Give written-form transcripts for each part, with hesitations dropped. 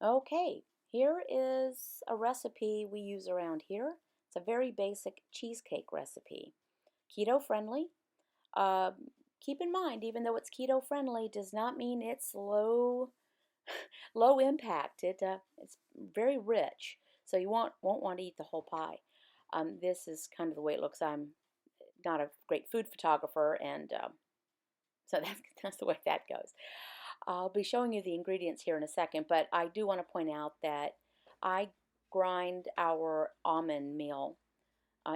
Okay, here is a recipe we use around here. It's a very basic cheesecake recipe. Keto friendly. Keep in mind, even though it's keto friendly, does not mean it's low impact. It's very rich, so you won't want to eat the whole pie. This is kind of the way it looks. I'm not a great food photographer, and so that's the way that goes. I'll be showing you the ingredients here in a second, but I do want to point out that I grind our almond meal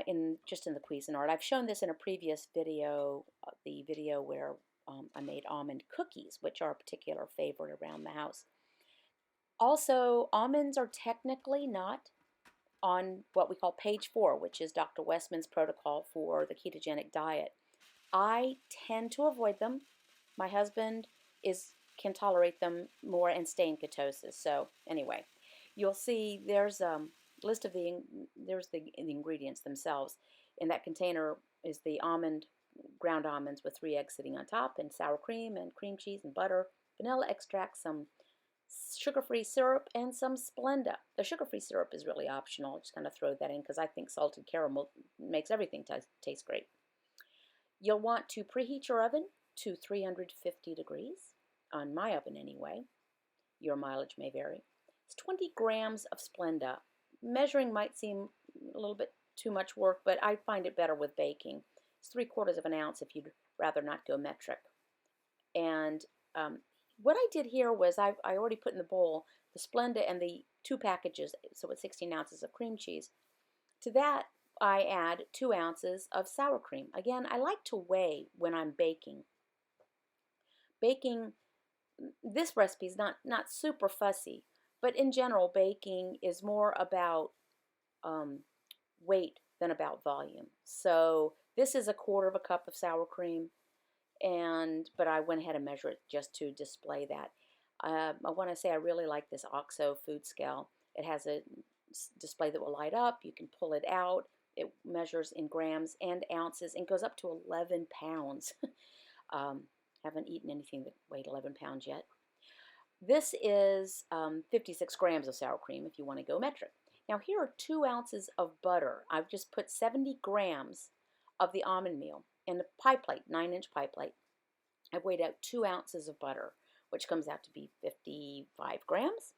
in the Cuisinart. I've shown this in a previous video, the video where I made almond cookies, which are a particular favorite around the house. Also, almonds are technically not on what we call page 4, which is Dr. Westman's protocol for the ketogenic diet. I tend to avoid them. My husband can tolerate them more and stay in ketosis. So anyway, you'll see there's a list of the ingredients themselves. In that container is the ground almonds with 3 eggs sitting on top, and sour cream and cream cheese and butter, vanilla extract, some sugar-free syrup, and some Splenda. The sugar-free syrup is really optional. I just kind of throw that in because I think salted caramel makes everything taste great. You'll want to preheat your oven to 350 degrees, on my oven anyway. Your mileage may vary. It's 20 grams of Splenda. Measuring might seem a little bit too much work, but I find it better with baking. It's 3/4 of an ounce if you'd rather not go metric. And what I did here was I already put in the bowl the Splenda and the 2 packages, so it's 16 ounces of cream cheese. To that, I add 2 ounces of sour cream. Again, I like to weigh when I'm baking. Baking, this recipe is not super fussy, but in general, baking is more about weight than about volume. So this is 1/4 cup of sour cream, but I went ahead and measured it just to display that. I want to say I really like this OXO food scale. It has a display that will light up. You can pull it out. It measures in grams and ounces and goes up to 11 pounds. Haven't eaten anything that weighed 11 pounds yet. This is 56 grams of sour cream if you want to go metric. Now here are 2 ounces of butter. I've just put 70 grams of the almond meal in a pie plate, 9-inch pie plate. I've weighed out 2 ounces of butter, which comes out to be 55 grams.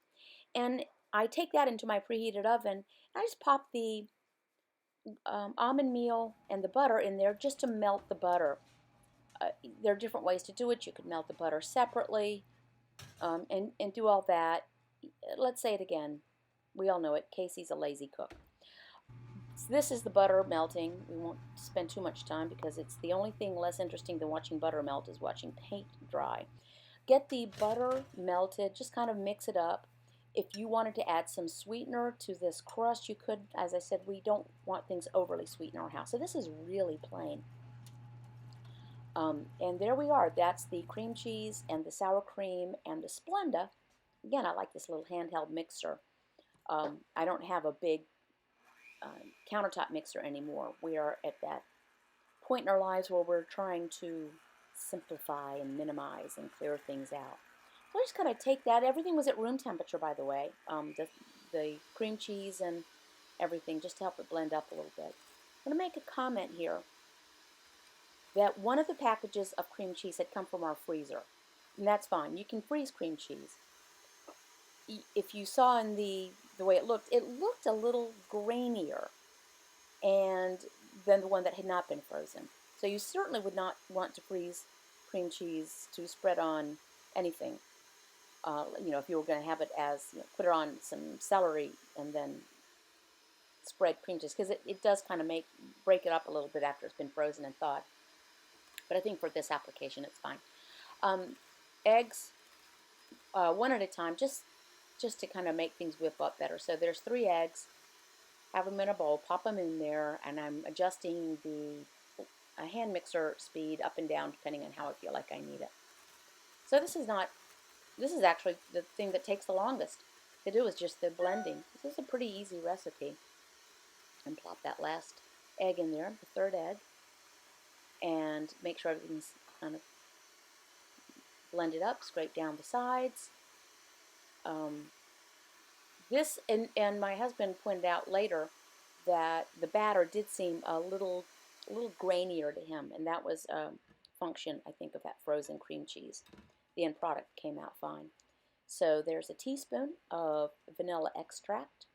And I take that into my preheated oven, and I just pop the almond meal and the butter in there just to melt the butter. There are different ways to do it. You could melt the butter separately and do all that. Let's say it again. We all know it. Casey's a lazy cook. So this is the butter melting. We won't spend too much time because it's the only thing less interesting than watching butter melt is watching paint dry. Get the butter melted. Just kind of mix it up. If you wanted to add some sweetener to this crust, you could. As I said, we don't want things overly sweet in our house. So this is really plain. And there we are. That's the cream cheese and the sour cream and the Splenda. Again, I like this little handheld mixer. I don't have a big countertop mixer anymore. We are at that point in our lives where we're trying to simplify and minimize and clear things out. So I just kind of take that. Everything was at room temperature, by the way. The cream cheese and everything, just to help it blend up a little bit. I'm going to make a comment here that one of the packages of cream cheese had come from our freezer. And that's fine. You can freeze cream cheese. If you saw in the way it looked a little grainier and than the one that had not been frozen. So you certainly would not want to freeze cream cheese to spread on anything. If you were going to have it as, put it on some celery and then spread cream cheese, because it does kind of break it up a little bit after it's been frozen and thawed. But I think for this application, it's fine. Eggs, one at a time, just to kind of make things whip up better. So there's 3 eggs. Have them in a bowl, pop them in there, and I'm adjusting the hand mixer speed up and down depending on how I feel like I need it. So this is actually the thing that takes the longest to do, is just the blending. This is a pretty easy recipe. And plop that last egg in there, the 3rd egg, and make sure everything's kind of blended up, scrape down the sides. This, and my husband pointed out later that the batter did seem a little grainier to him, and that was a function, I think, of that frozen cream cheese. The end product came out fine. So there's a teaspoon of vanilla extract,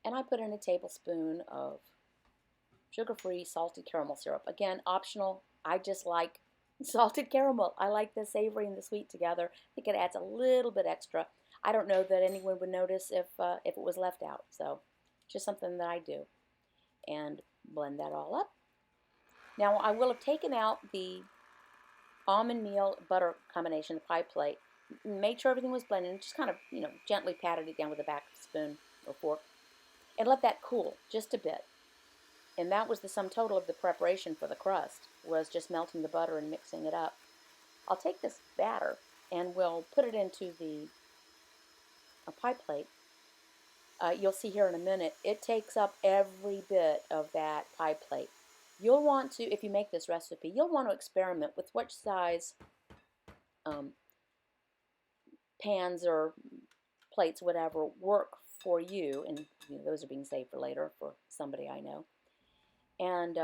and I put in a tablespoon of sugar-free salted caramel syrup. Again, optional. I just like salted caramel. I like the savory and the sweet together. I think it adds a little bit extra. I don't know that anyone would notice if it was left out. So just something that I do. And blend that all up. Now I will have taken out the almond meal butter combination, the pie plate. Made sure everything was blended and just kind of, gently patted it down with a back spoon or fork. And let that cool just a bit. And that was the sum total of the preparation for the crust, was just melting the butter and mixing it up. I'll take this batter and we'll put it into the pie plate. You'll see here in a minute, it takes up every bit of that pie plate. You'll want to, if you make this recipe, you'll want to experiment with which size pans or plates, whatever, work for you. And those are being saved for later for somebody I know. And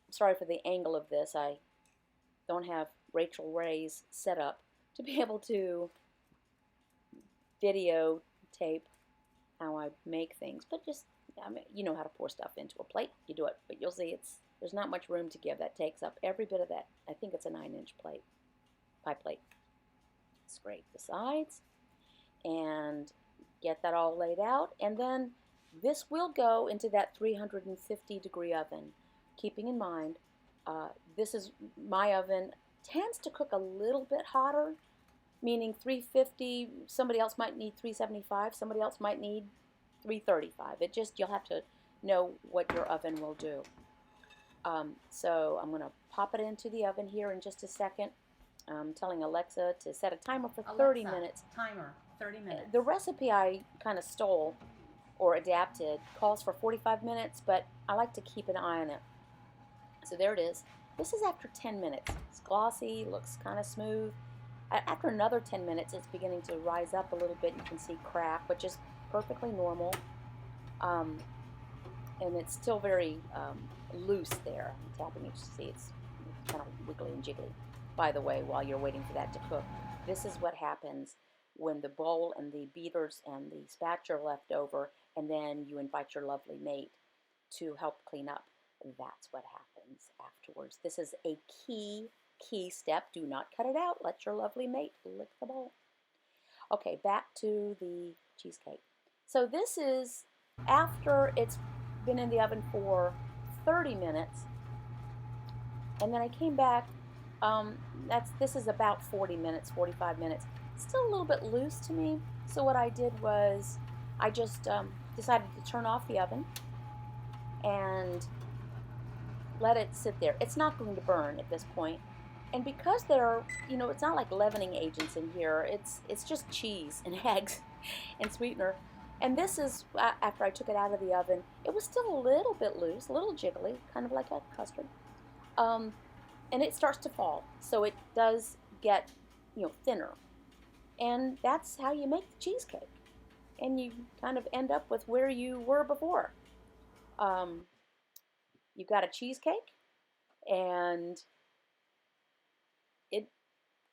sorry for the angle of this. I don't have Rachel Ray's set up to be able to videotape how I make things, but just, you know how to pour stuff into a plate. You do it, but you'll see there's not much room to give. That takes up every bit of that. I think it's a 9-inch plate, pie plate. Scrape the sides and get that all laid out, and then this will go into that 350-degree oven. Keeping in mind, this is my oven tends to cook a little bit hotter, meaning 350. Somebody else might need 375. Somebody else might need 335. You'll have to know what your oven will do. So I'm going to pop it into the oven here in just a second. I'm telling Alexa to set a timer for 30 minutes. Timer, 30 minutes. The recipe I kind of stole or adapted calls for 45 minutes, but I like to keep an eye on it. So there it is. This is after 10 minutes. It's glossy, looks kind of smooth. After another 10 minutes, it's beginning to rise up a little bit. You can see crack, which is perfectly normal. And it's still very loose there. I'm tapping it to see it's kind of wiggly and jiggly. By the way, while you're waiting for that to cook, this is what happens when the bowl and the beaters and the spatula are left over, and then you invite your lovely mate to help clean up. That's what happens afterwards. This is a key step. Do not cut it out. Let your lovely mate lick the bowl. Okay, back to the cheesecake. So this is after it's been in the oven for 30 minutes, and then I came back. This is about 40 minutes, 45 minutes. Still a little bit loose to me. So what I did was I just decided to turn off the oven and let it sit there. It's not going to burn at this point. And because it's not like leavening agents in here. It's just cheese and eggs and sweetener. And this is, after I took it out of the oven, it was still a little bit loose, a little jiggly, kind of like a custard. And it starts to fall. So it does get, thinner. And that's how you make the cheesecake. And you kind of end up with where you were before. You've got a cheesecake, and it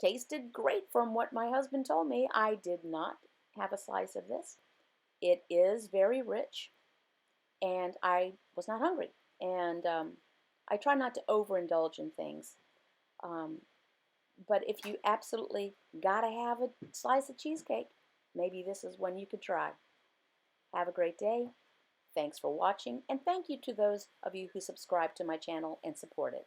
tasted great from what my husband told me. I did not have a slice of this. It is very rich, and I was not hungry. And I try not to overindulge in things. But if you absolutely gotta have a slice of cheesecake, maybe this is one you could try. Have a great day. Thanks for watching, and thank you to those of you who subscribe to my channel and support it.